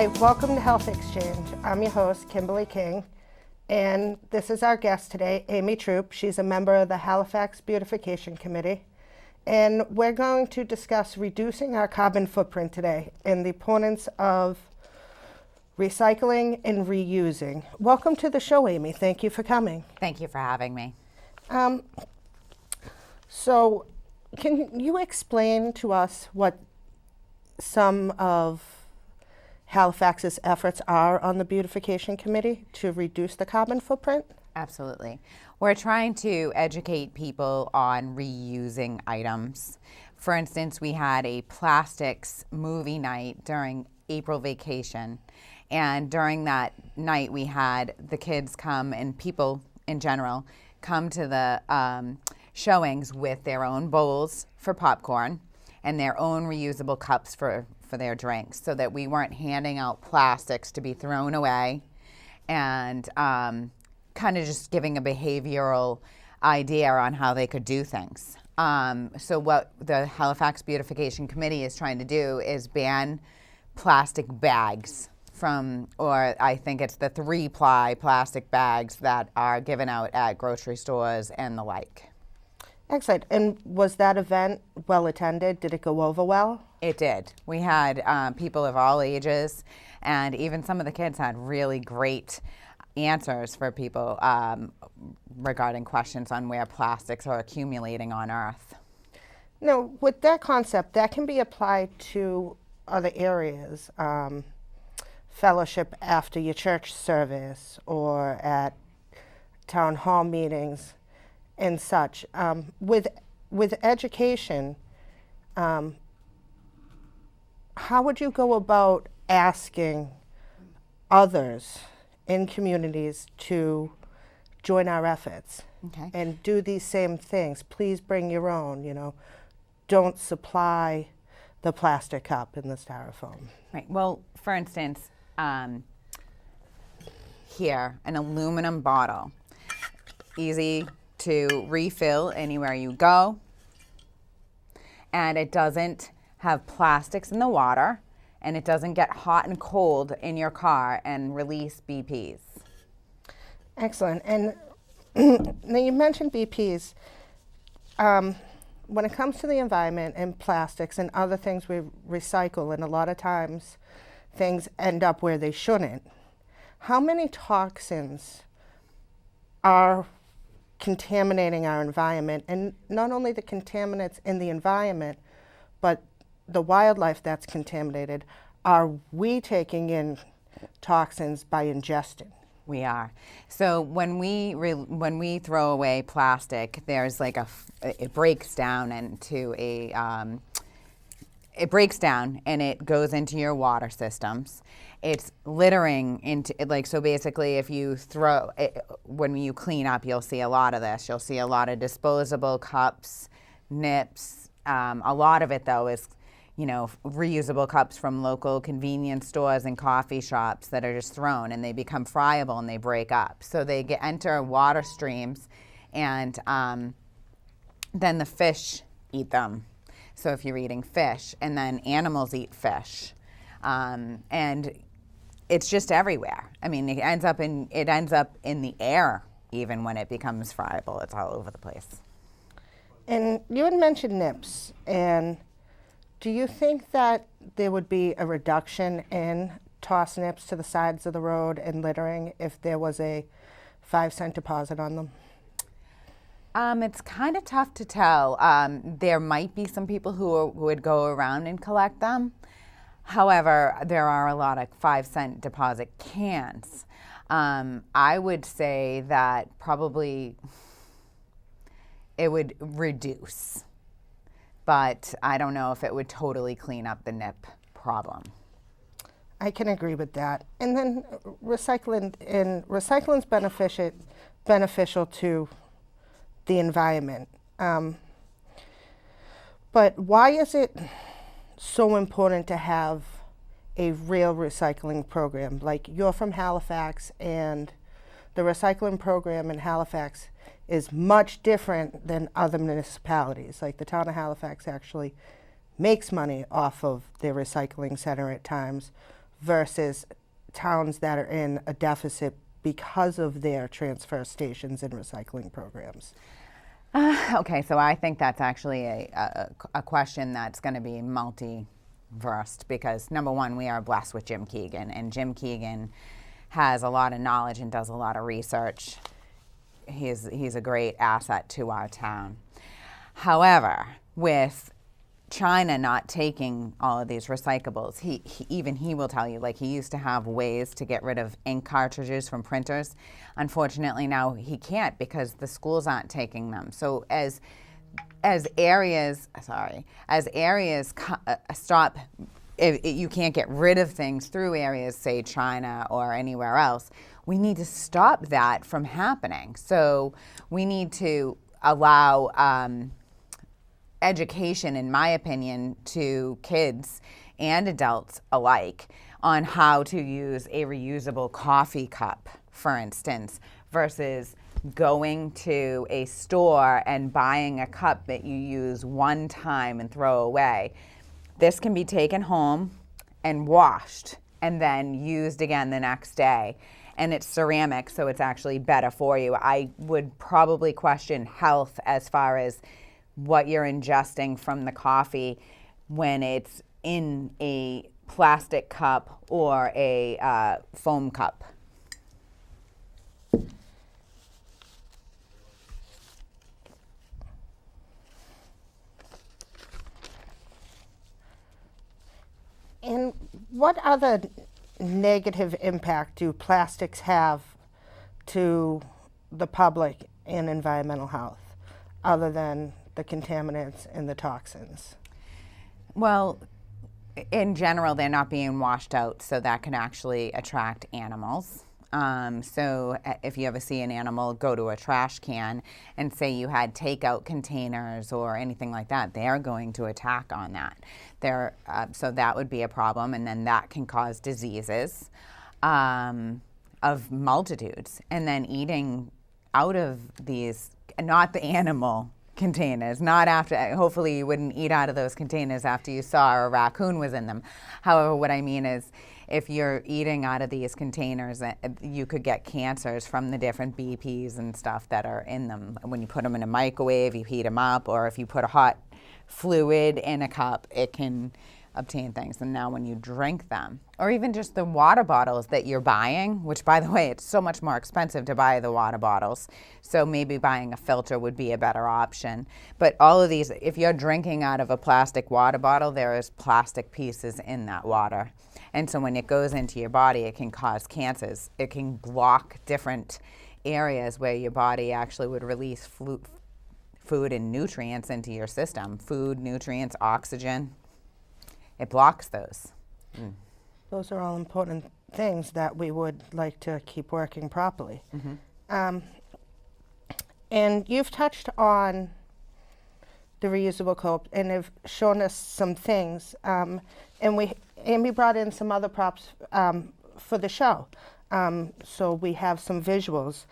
Hi, welcome to Health Exchange. I'm your host, Kimberley King, and this is our guest today, Amy Troup. She's a member of the Halifax Beautification Committee, and we're going to discuss reducing our carbon footprint today and the importance of recycling and reusing. Welcome to the show, Amy. Thank you for coming. Thank you for having me. So, can you explain to us what some of Halifax's efforts are on the Beautification Committee to reduce the carbon footprint? Absolutely. We're trying to educate people on reusing items. For instance, we had a plastics movie night during April vacation. And during that night, we had the kids come and people in general come to the showings with their own bowls for popcorn and their own reusable cups for their drinks, so that we weren't handing out plastics to be thrown away, and kind of just giving a behavioral idea on how they could do things. So what the Halifax Beautification Committee is trying to do is ban plastic bags from, or I think it's the 3-ply plastic bags that are given out at grocery stores and the like. Excellent. And was that event well attended? Did it go over well? It did. We had people of all ages, and even some of the kids had really great answers for people regarding questions on where plastics are accumulating on Earth. Now, with that concept, that can be applied to other areas. Fellowship after your church service or at town hall meetings and such. With education, how would you go about asking others in communities to join our efforts and do these same things? Please bring your own, don't supply the plastic cup and the styrofoam. Right. Well, for instance, here, an aluminum bottle, easy to refill anywhere you go, and it doesn't have plastics in the water, and it doesn't get hot and cold in your car and release BPs. Excellent. And now you mentioned BPs. When it comes to the environment and plastics and other things we recycle, and a lot of times things end up where they shouldn't, how many toxins are contaminating our environment? And not only the contaminants in the environment, but the wildlife that's contaminated. Are we taking in toxins by ingesting? We are. So when we throw away plastic, there's like it breaks down into it breaks down and it goes into your water systems. It's littering into, so basically if you throw, when you clean up, you'll see a lot of this. You'll see a lot of disposable cups, nips. A lot of it though is, reusable cups from local convenience stores and coffee shops that are just thrown, and they become friable and they break up. So they enter water streams, and then the fish eat them. So if you're eating fish, and then animals eat fish, and it's just everywhere. I mean, it ends up in the air even when it becomes friable. It's all over the place. And you had mentioned nips, and do you think that there would be a reduction in toss nips to the sides of the road and littering if there was a 5-cent deposit on them? It's kind of tough to tell. There might be some people who would go around and collect them. However, there are a lot of 5-cent deposit cans. I would say that probably it would reduce, but I don't know if it would totally clean up the nip problem. I can agree with that. And then recycling's beneficial to the environment. But why is it so important to have a real recycling program? Like, you're from Halifax, and the recycling program in Halifax is much different than other municipalities. Like, the town of Halifax actually makes money off of their recycling center at times versus towns that are in a deficit because of their transfer stations and recycling programs? Okay, so I think that's actually a question that's going to be multi-versed because, number one, we are blessed with Jim Keegan, and Jim Keegan has a lot of knowledge and does a lot of research. He's a great asset to our town. However, with China not taking all of these recyclables, he will tell you, like, he used to have ways to get rid of ink cartridges from printers. Unfortunately, now he can't because the schools aren't taking them. So as areas stop, if you can't get rid of things through areas, say China or anywhere else, we need to stop that from happening. So we need to allow education, in my opinion, to kids and adults alike on how to use a reusable coffee cup, for instance, versus going to a store and buying a cup that you use one time and throw away. This can be taken home and washed and then used again the next day. And it's ceramic, so it's actually better for you. I would probably question health as far as what you're ingesting from the coffee when it's in a plastic cup or a foam cup. And what other negative impact do plastics have to the public and environmental health, other than the contaminants and the toxins? Well, in general, they're not being washed out, so that can actually attract animals. So if you ever see an animal go to a trash can and say you had takeout containers or anything like that, they are going to attack on that. So that would be a problem, and then that can cause diseases of multitudes. And then eating out of these, not the animal containers, not after, hopefully you wouldn't eat out of those containers after you saw a raccoon was in them. However, what I mean is, if you're eating out of these containers, you could get cancers from the different BPs and stuff that are in them. When you put them in a microwave, you heat them up, or if you put a hot fluid in a cup, it can obtain things. And now when you drink them, or even just the water bottles that you're buying, which, by the way, it's so much more expensive to buy the water bottles, so maybe buying a filter would be a better option. But all of these, if you're drinking out of a plastic water bottle, there is plastic pieces in that water. And so when it goes into your body, it can cause cancers. It can block different areas where your body actually would release food and nutrients into your system. Food, nutrients, oxygen. It blocks those. Those are all important things that we would like to keep working properly. Mm-hmm. And you've touched on the reusable cup and have shown us some things. And Amy brought in some other props for the show. So we have some visuals.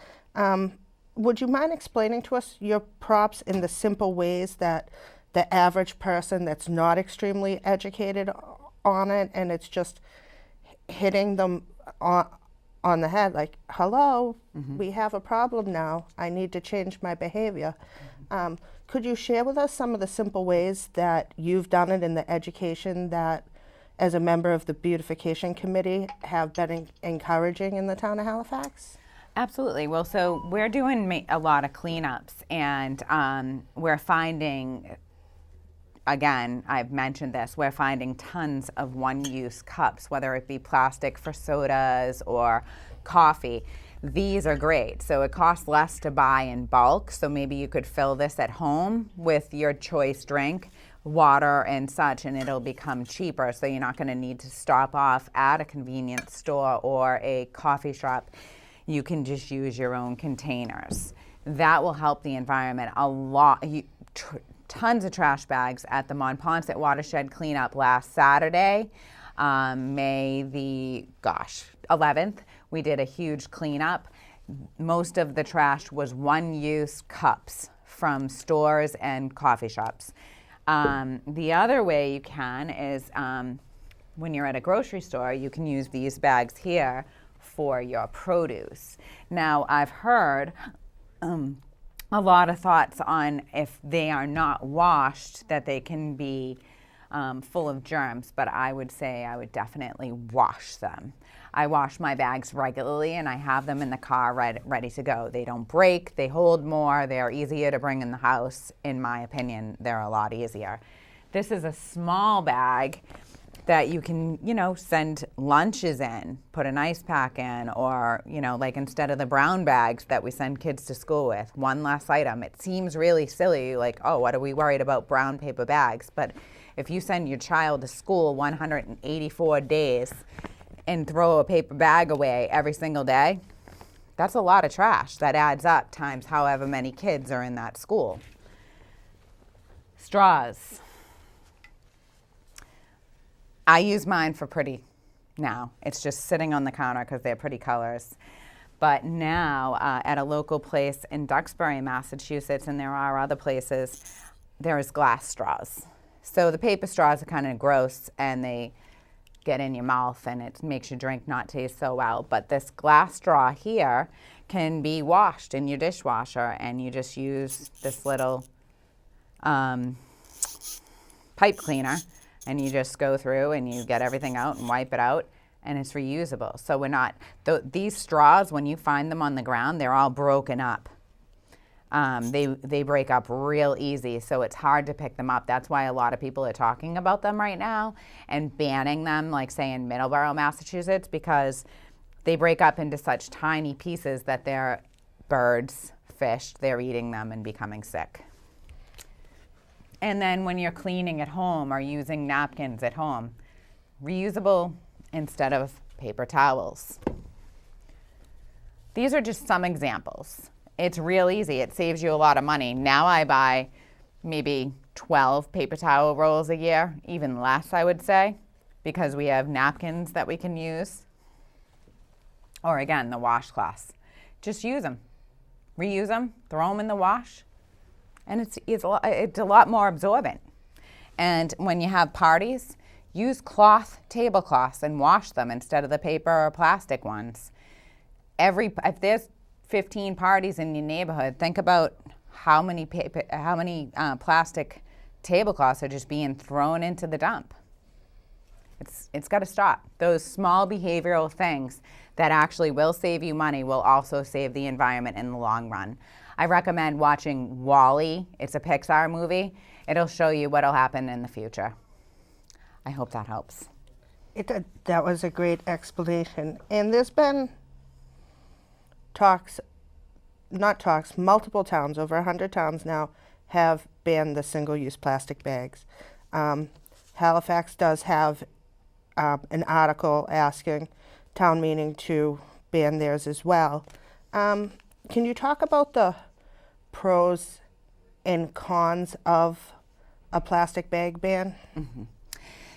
Would you mind explaining to us your props in the simple ways that the average person that's not extremely educated on it, and it's just hitting them on the head, like, hello, we have a problem now, I need to change my behavior. Could you share with us some of the simple ways that you've done it in the education that, as a member of the Beautification Committee, have been encouraging in the town of Halifax? Absolutely. Well, so we're doing a lot of cleanups, and we're finding, again, I've mentioned this, we're finding tons of one-use cups, whether it be plastic for sodas or coffee. These are great. So it costs less to buy in bulk. So maybe you could fill this at home with your choice drink, water and such, and it'll become cheaper. So you're not going to need to stop off at a convenience store or a coffee shop. You can just use your own containers. That will help the environment a lot. Tons of trash bags at the Montponset Watershed cleanup last Saturday, May the 11th. We did a huge cleanup. Most of the trash was one-use cups from stores and coffee shops. The other way you can is when you're at a grocery store, you can use these bags here for your produce. Now, I've heard a lot of thoughts on if they are not washed, that they can be full of germs, but I would say I would definitely wash them. I wash my bags regularly, and I have them in the car ready to go. They don't break, they hold more, they're easier to bring in the house. In my opinion, they're a lot easier. This is a small bag that you can, send lunches in, put an ice pack in, or, like instead of the brown bags that we send kids to school with, one less item. It seems really silly, like, oh, what are we worried about brown paper bags? But if you send your child to school 184 days and throw a paper bag away every single day, that's a lot of trash. That adds up times however many kids are in that school. Straws. I use mine for pretty now. It's just sitting on the counter because they're pretty colors. But now at a local place in Duxbury, Massachusetts, and there are other places, there is glass straws. So the paper straws are kind of gross and they get in your mouth and it makes your drink not taste so well. But this glass straw here can be washed in your dishwasher, and you just use this little pipe cleaner, and you just go through and you get everything out and wipe it out, and it's reusable. So these straws, when you find them on the ground, they're all broken up. They break up real easy, so it's hard to pick them up. That's why a lot of people are talking about them right now and banning them, like say in Middleborough, Massachusetts, because they break up into such tiny pieces that they're birds, fish, they're eating them and becoming sick. And then when you're cleaning at home or using napkins at home, reusable instead of paper towels. These are just some examples. It's real easy. It saves you a lot of money. Now I buy maybe 12 paper towel rolls a year, even less I would say, because we have napkins that we can use. Or again, the washcloths. Just use them. Reuse them, throw them in the wash. And it's a lot more absorbent. And when you have parties, use tablecloths and wash them instead of the paper or plastic ones. If there's 15 parties in your neighborhood, think about how many plastic tablecloths are just being thrown into the dump. It's got to stop. Those small behavioral things that actually will save you money will also save the environment in the long run. I recommend watching WALL-E. It's a Pixar movie. It'll show you what'll happen in the future. I hope that helps. That was a great explanation. And there's been multiple towns, over 100 towns now, have banned the single-use plastic bags. Halifax does have an article asking town meeting to ban theirs as well. Can you talk about the pros and cons of a plastic bag ban? Mm-hmm.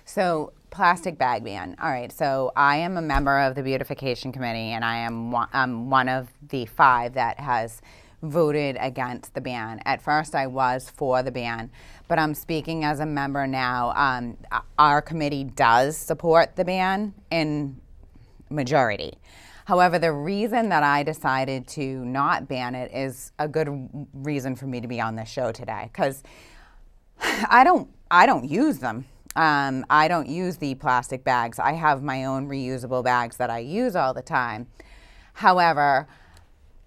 So, plastic bag ban. All right, so I am a member of the Beautification Committee, and I'm one of the 5 that has voted against the ban. At first, I was for the ban, but I'm speaking as a member now. Our committee does support the ban in majority. However, the reason that I decided to not ban it is a good reason for me to be on this show today, because I don't use them. I don't use the plastic bags. I have my own reusable bags that I use all the time. However,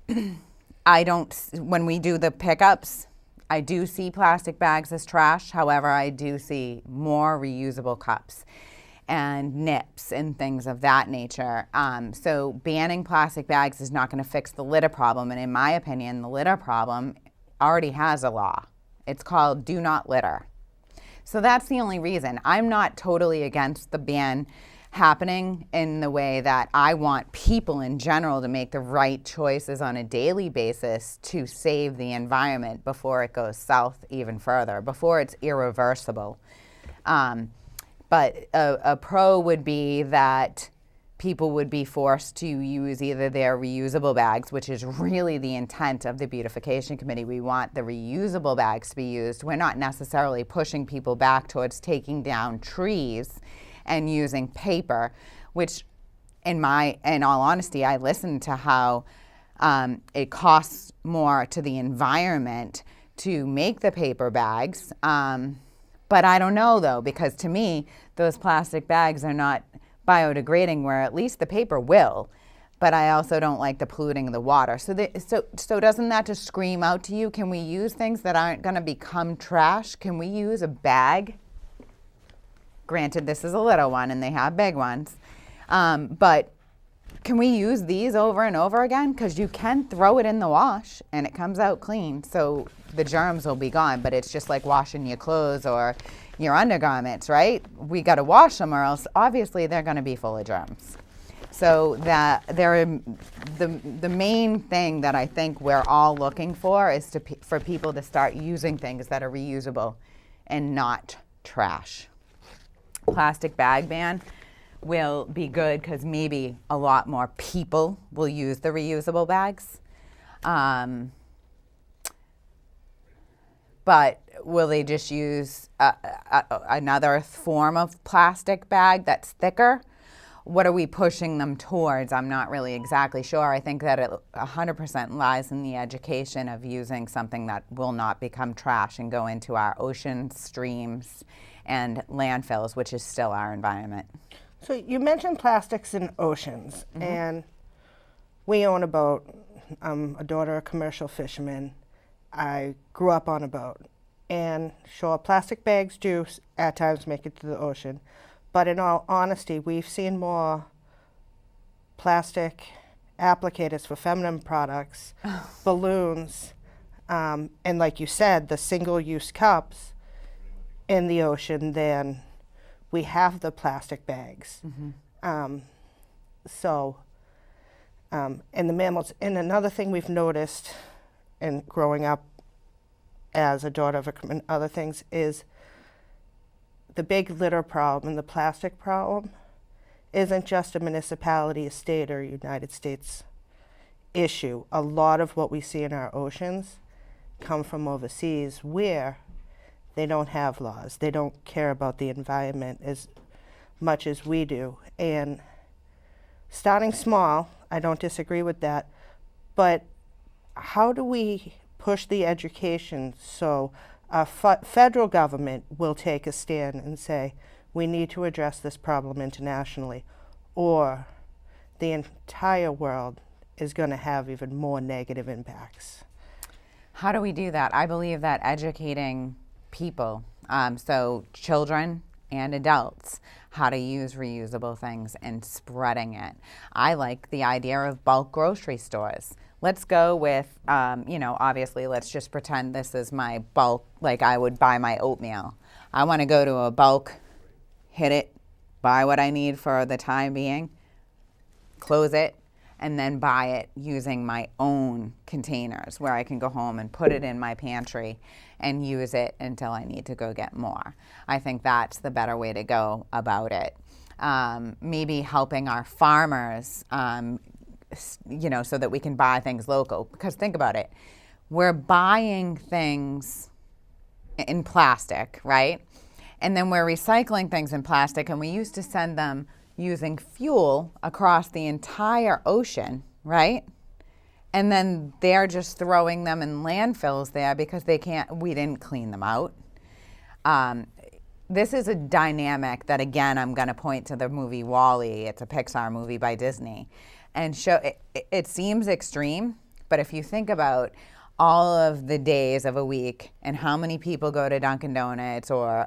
when we do the pickups, I do see plastic bags as trash. However, I do see more reusable cups and nips and things of that nature. So banning plastic bags is not going to fix the litter problem. And in my opinion, the litter problem already has a law. It's called Do Not Litter. So that's the only reason. I'm not totally against the ban happening in the way that I want people in general to make the right choices on a daily basis to save the environment before it goes south even further, before it's irreversible. But a pro would be that people would be forced to use either their reusable bags, which is really the intent of the Beautification Committee. We want the reusable bags to be used. We're not necessarily pushing people back towards taking down trees and using paper, which in all honesty, I listened to how it costs more to the environment to make the paper bags. But I don't know though, because to me, those plastic bags are not biodegrading, where at least the paper will. But I also don't like the polluting of the water. So doesn't that just scream out to you? Can we use things that aren't going to become trash? Can we use a bag? Granted, this is a little one and they have big ones. But can we use these over and over again? Because you can throw it in the wash and it comes out clean. So the germs will be gone. But it's just like washing your clothes or your undergarments, right? We got to wash them or else obviously they're going to be full of germs. So that the main thing that I think we're all looking for is for people to start using things that are reusable and not trash. Plastic bag ban will be good because maybe a lot more people will use the reusable bags. But will they just use another form of plastic bag that's thicker? What are we pushing them towards? I'm not really exactly sure. I think that it 100% lies in the education of using something that will not become trash and go into our oceans, streams, and landfills, which is still our environment. So you mentioned plastics in oceans, and we own a boat. I'm a daughter of commercial fishermen. I grew up on a boat. And sure, plastic bags do at times make it to the ocean. But in all honesty, we've seen more plastic applicators for feminine products, balloons, and like you said, the single-use cups in the ocean than we have the plastic bags. And the mammals. And another thing we've noticed in growing up as a daughter of and other things is the big litter problem and the plastic problem isn't just a municipality, a state, or United States issue. A lot of what we see in our oceans come from overseas where they don't have laws. They don't care about the environment as much as we do. And starting small, I don't disagree with that, but how do we push the education so our federal government will take a stand and say, we need to address this problem internationally, or the entire world is going to have even more negative impacts? How do we do that? I believe that educating people, so children and adults, how to use reusable things and spreading it. I like the idea of bulk grocery stores. Let's go with, obviously let's just pretend this is my bulk, like I would buy my oatmeal. I want to go to a bulk, hit it, buy what I need for the time being, close it, and then buy it using my own containers where I can go home and put it in my pantry and use it until I need to go get more. I think that's the better way to go about it. Maybe helping our farmers, so that we can buy things local. Because think about it, we're buying things in plastic, right? And then we're recycling things in plastic, and we used to send them using fuel across the entire ocean, right? And then they're just throwing them in landfills there because we didn't clean them out. This is a dynamic that, again, I'm going to point to the movie WALL-E. It's a Pixar movie by Disney. And it seems extreme, but if you think about all of the days of a week and how many people go to Dunkin' Donuts or,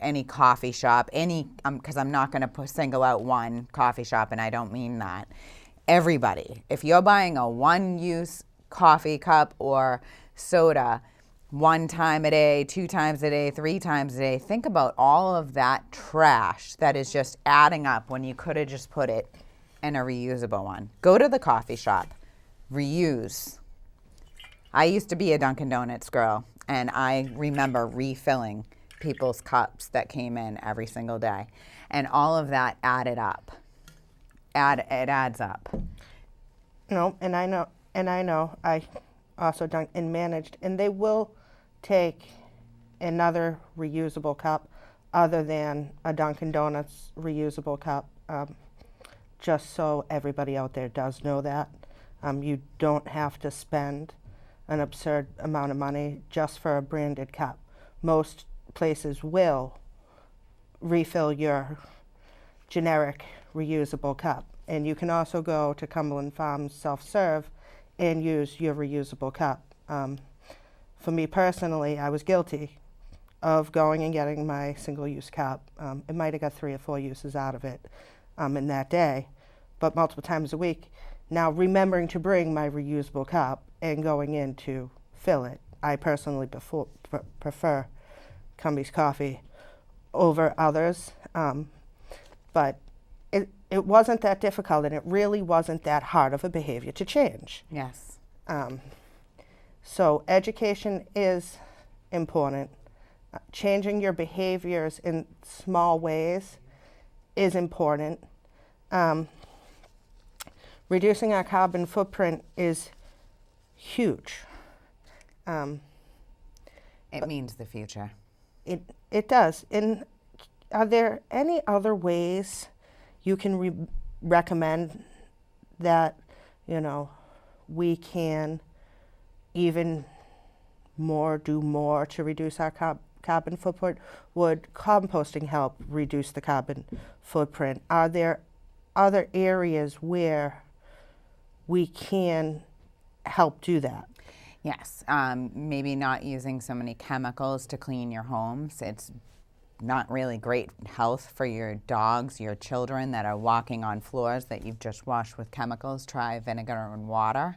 any coffee shop, because I'm not going to single out one coffee shop, and I don't mean that. Everybody, if you're buying a one-use coffee cup or soda 1 time a day, 2 times a day, 3 times a day, think about all of that trash that is just adding up when you could have just put it in a reusable one. Go to the coffee shop, reuse. I used to be a Dunkin' Donuts girl, and I remember refilling people's cups that came in every single day. And all of that added up. It adds up. No, and I know, I also done and managed, and they will take another reusable cup other than a Dunkin' Donuts reusable cup, just so everybody out there does know that. You don't have to spend an absurd amount of money just for a branded cup. Most places will refill your generic reusable cup. And you can also go to Cumberland Farms self-serve and use your reusable cup. For me personally, I was guilty of going and getting my single-use cup. It might have got 3 or 4 uses out of it in that day, but multiple times a week. Now, remembering to bring my reusable cup and going in to fill it. I personally prefer Cumbie's coffee over others, but it wasn't that difficult, and it really wasn't that hard of a behavior to change. Yes. So education is important. Changing your behaviors in small ways is important. Reducing our carbon footprint is huge. It means the future. It does. And are there any other ways you can recommend that, we can even do more to reduce our carbon footprint? Would composting help reduce the carbon footprint? Are there other areas where we can help do that? Yes, maybe not using so many chemicals to clean your homes. It's not really great health for your dogs, your children that are walking on floors that you've just washed with chemicals. Try vinegar and water.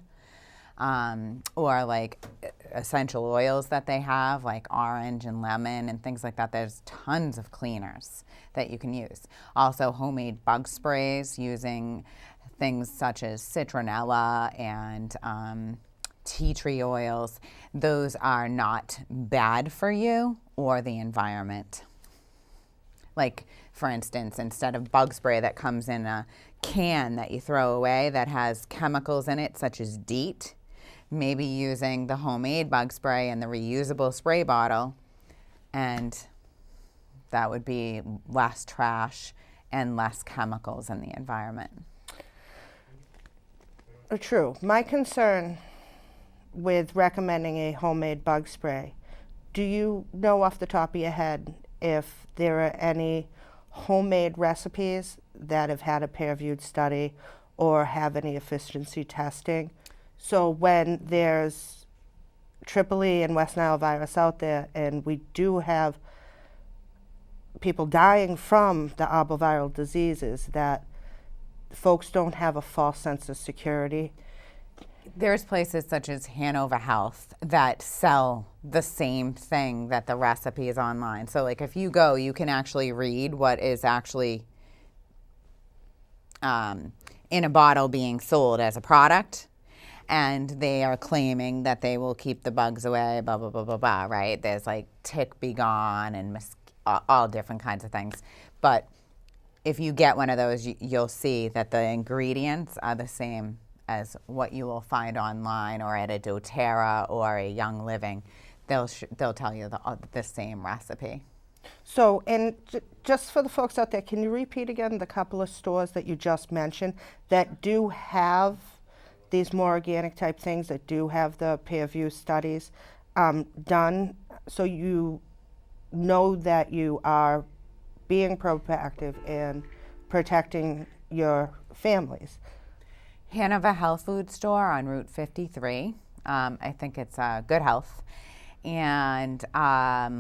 Or like essential oils that they have, like orange and lemon and things like that. There's tons of cleaners that you can use. Also, homemade bug sprays using things such as citronella and tea tree oils. Those are not bad for you or the environment. Like, for instance, instead of bug spray that comes in a can that you throw away that has chemicals in it, such as DEET, maybe using the homemade bug spray and the reusable spray bottle, and that would be less trash and less chemicals in the environment. True. My concern with recommending a homemade bug spray, do you know off the top of your head if there are any homemade recipes that have had a peer-reviewed study or have any efficiency testing? So when there's Triple E and West Nile virus out there, and we do have people dying from the arboviral diseases, that folks don't have a false sense of security. There's places such as Hanover Health that sell the same thing that the recipe is online. So like if you go, you can actually read what is actually in a bottle being sold as a product. And they are claiming that they will keep the bugs away, blah, blah, blah, blah, blah, right? There's like tick be gone and all different kinds of things. But if you get one of those, you'll see that the ingredients are the same as what you will find online or at a doTERRA or a Young Living. They'll tell you the same recipe. So, and just for the folks out there, can you repeat again the couple of stores that you just mentioned that do have these more organic type things, that do have the peer review studies done, so you know that you are being proactive and protecting your families? Hanover Health Food Store on Route 53. I think it's Good Health. And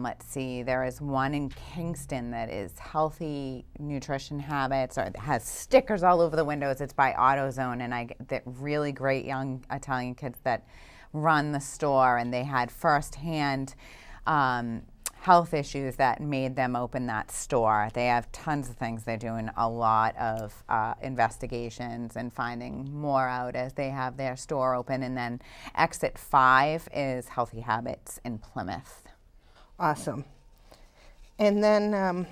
let's see, there is one in Kingston that is Healthy Nutrition Habits, or it has stickers all over the windows. It's by AutoZone, and I get really great young Italian kids that run the store, and they had firsthand health issues that made them open that store. They have tons of things. They're doing a lot of investigations and finding more out as they have their store open. And then Exit 5 is Healthy Habits in Plymouth. Awesome. And then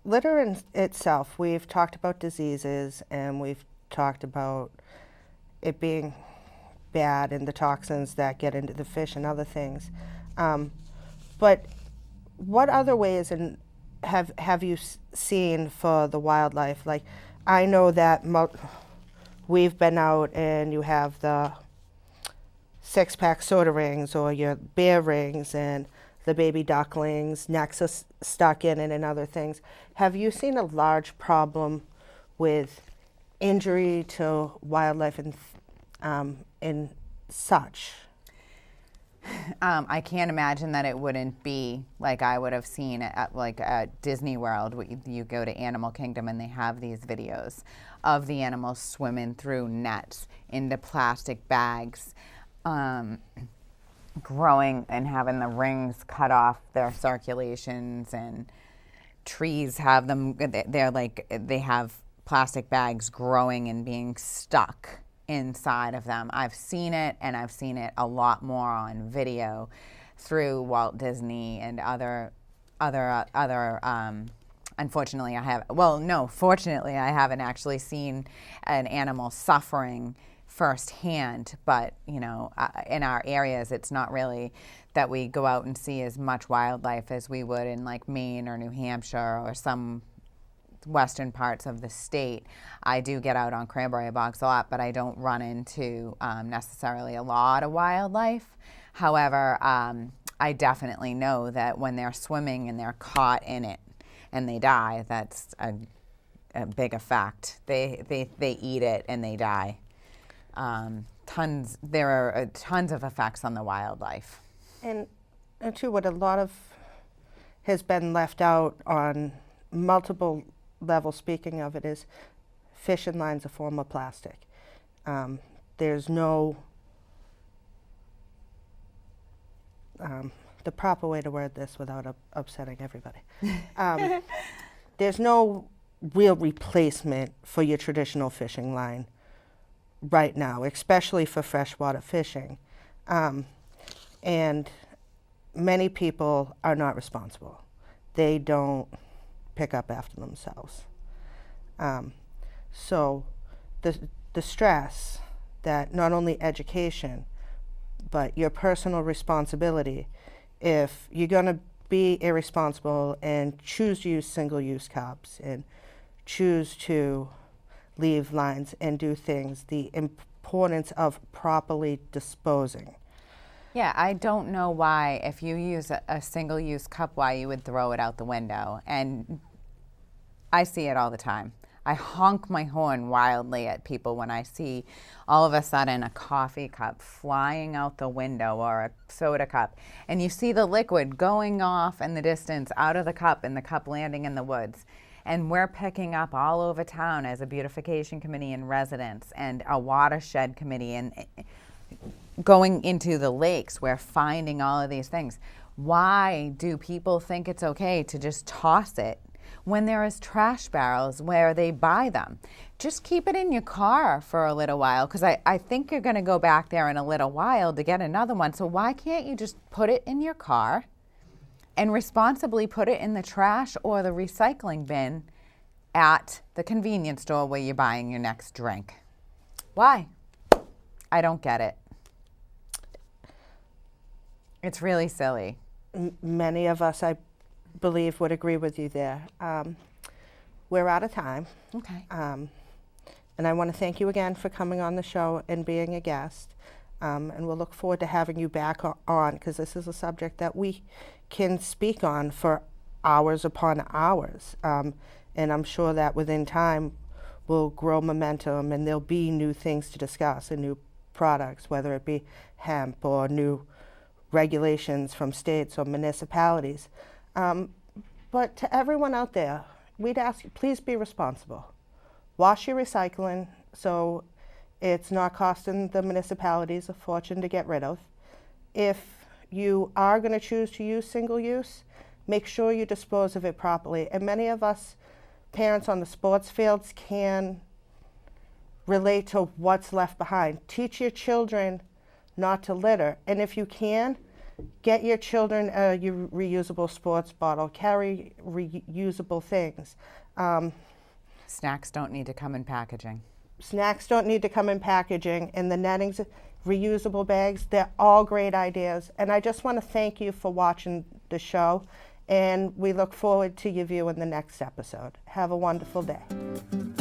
litter in itself, we've talked about diseases and we've talked about it being bad and the toxins that get into the fish and other things. But what other ways have you seen for the wildlife? Like, I know that we've been out and you have the 6-pack soda rings or your bear rings and the baby ducklings, necks are stuck in it and other things. Have you seen a large problem with injury to wildlife and such? I can't imagine that it wouldn't be like I would have seen at Disney World. You go to Animal Kingdom and they have these videos of the animals swimming through nets into plastic bags, growing and having the rings cut off their circulations, and trees have them. They have plastic bags growing and being stuck inside of them. I've seen it, and I've seen it a lot more on video through Walt Disney and other. Unfortunately, fortunately, I haven't actually seen an animal suffering firsthand. But in our areas, it's not really that we go out and see as much wildlife as we would in like Maine or New Hampshire or some western parts of the state. I do get out on cranberry bogs a lot, but I don't run into necessarily a lot of wildlife. However, I definitely know that when they're swimming and they're caught in it and they die, that's a big effect. They eat it and they die. There are tons of effects on the wildlife. And too, what a lot of has been left out on multiple level, speaking of it, is fishing lines a form of plastic. There's no the proper way to word this without upsetting everybody. There's no real replacement for your traditional fishing line right now, especially for freshwater fishing. And many people are not responsible. They don't pick up after themselves. So the stress that not only education, but your personal responsibility, if you're going to be irresponsible and choose to use single-use cups and choose to leave lines and do things, the importance of properly disposing. Yeah, I don't know why, if you use a single-use cup, why you would throw it out the window. And I see it all the time. I honk my horn wildly at people when I see all of a sudden a coffee cup flying out the window or a soda cup, and you see the liquid going off in the distance out of the cup and the cup landing in the woods. And we're picking up all over town as a beautification committee and residents and a watershed committee and going into the lakes. We're finding all of these things. Why do people think it's okay to just toss it when there is trash barrels where they buy them? Just keep it in your car for a little while, because I think you're going to go back there in a little while to get another one. So why can't you just put it in your car and responsibly put it in the trash or the recycling bin at the convenience store where you're buying your next drink? Why? I don't get it. It's really silly. Many of us, I believe, would agree with you there. We're out of time. Okay. And I want to thank you again for coming on the show and being a guest. And we'll look forward to having you back on, because this is a subject that we can speak on for hours upon hours. And I'm sure that within time we'll grow momentum and there'll be new things to discuss and new products, whether it be hemp or new regulations from states or municipalities. But to everyone out there, we'd ask you, please be responsible. Wash your recycling so it's not costing the municipalities a fortune to get rid of. If you are going to choose to use single use, make sure you dispose of it properly. And many of us parents on the sports fields can relate to what's left behind. Teach your children not to litter. And if you can, get your children a reusable sports bottle. Carry reusable things. Snacks don't need to come in packaging. Snacks don't need to come in packaging, and the nettings, reusable bags. They're all great ideas. And I just want to thank you for watching the show. And we look forward to your view in the next episode. Have a wonderful day.